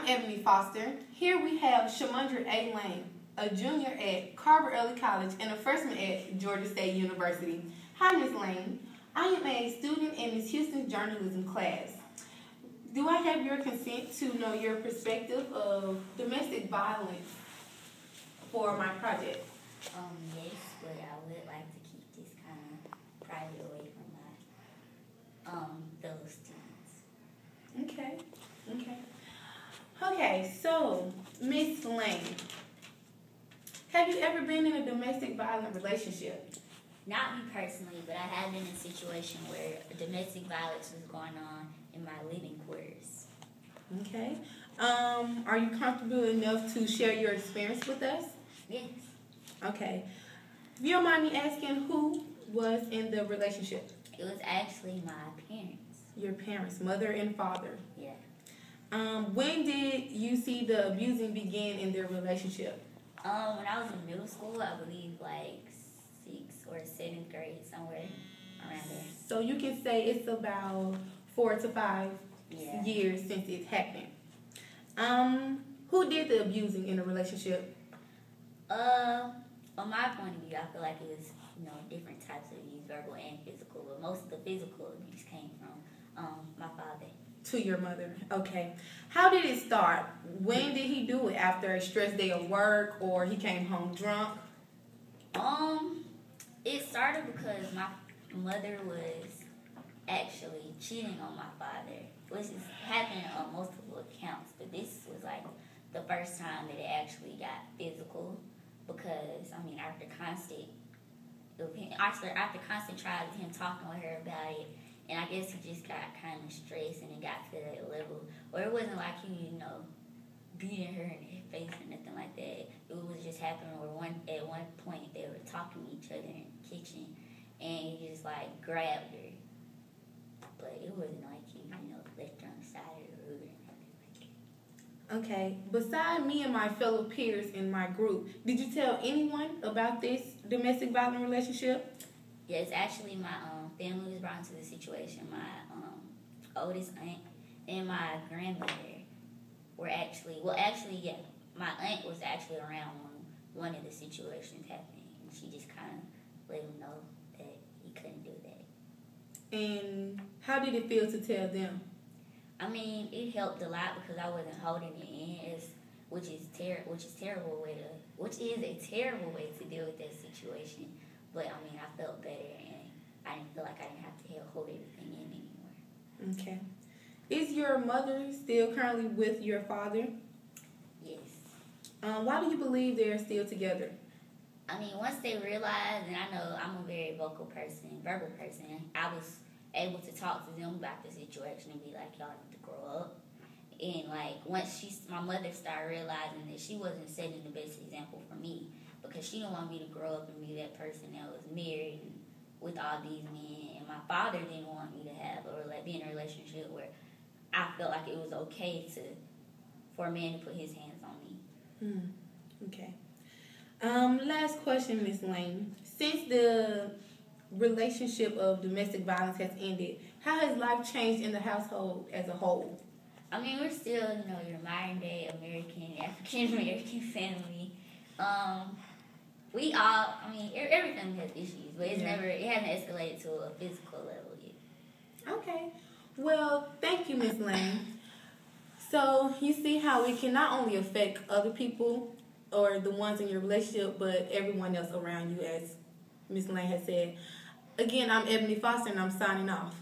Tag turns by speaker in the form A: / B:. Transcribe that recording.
A: Ebony Foster. Here we have Chamondrea A. Lane, a junior at Carver Early College and a freshman at Georgia State University. Hi, Ms. Lane. I am a student in Ms. Houston's journalism class. Do I have your consent to know your perspective of domestic violence for my project?
B: Yes, but I would like to keep this kind of private away from my fellow students.
A: Okay, so Miss Lane, have you ever been in a domestic violent relationship?
B: Not me personally, but I have been in a situation where domestic violence was going on in my living quarters.
A: Okay. Are you comfortable enough to share your experience with us?
B: Yes.
A: Okay. If you don't mind me asking, who was in the relationship?
B: It was actually my parents.
A: Your parents, mother and father.
B: Yeah.
A: When did you see the abusing begin in their relationship?
B: When I was in middle school, I believe like 6th or 7th grade, somewhere around there.
A: So you can say it's about 4 to 5 years since it happened. Who did the abusing in the relationship?
B: On my point of view, I feel like it was, different types of abuse, verbal and physical, but most of the physical abuse came from my father.
A: To your mother. Okay. How did it start? When did he do it? After a stressed day of work, or he came home drunk?
B: It started because my mother was actually cheating on my father, which is happening on multiple accounts, but this was like the first time that it actually got physical, because after constant trials of him talking with her about it, and I guess he just got kind of stressed, and it got to that level where it wasn't like he beating her in the face or nothing like that. It was just happening where at one point they were talking to each other in the kitchen, and he just like grabbed her, but it wasn't like he left her on the side of the road or anything like that.
A: Okay. Beside me and my fellow peers in my group, did you tell anyone about this domestic violent relationship?
B: Yes, actually my family was brought into the situation. My oldest aunt and my grandmother were my aunt was actually around when one of the situations happened, and she just kind of let him know that he couldn't do that.
A: And how did it feel to tell them?
B: It helped a lot because I wasn't holding it in, which is a terrible way to deal with that situation. But I felt better, and I didn't feel like I didn't have to hold everything in anymore.
A: Okay. Is your mother still currently with your father?
B: Yes.
A: Why do you believe they're still together?
B: Once they realized, and I know I'm a very verbal person, I was able to talk to them about the situation and be like, y'all need to grow up. And once my mother started realizing that she wasn't setting the best example for me, because she didn't want me to grow up and be that person that was married and with all these men, and my father didn't want me to be in a relationship where I felt like it was okay for a man to put his hands on me.
A: Okay. Last question, Miss Lane. Since the relationship of domestic violence has ended, how has life changed in the household as a whole?
B: We're still, your modern day African American family. We all, every family has issues, but it hasn't escalated to a physical level yet.
A: Okay. Well, thank you, Miss Lane. So you see how it can not only affect other people or the ones in your relationship, but everyone else around you, as Miss Lane has said. Again, I'm Ebony Foster, and I'm signing off.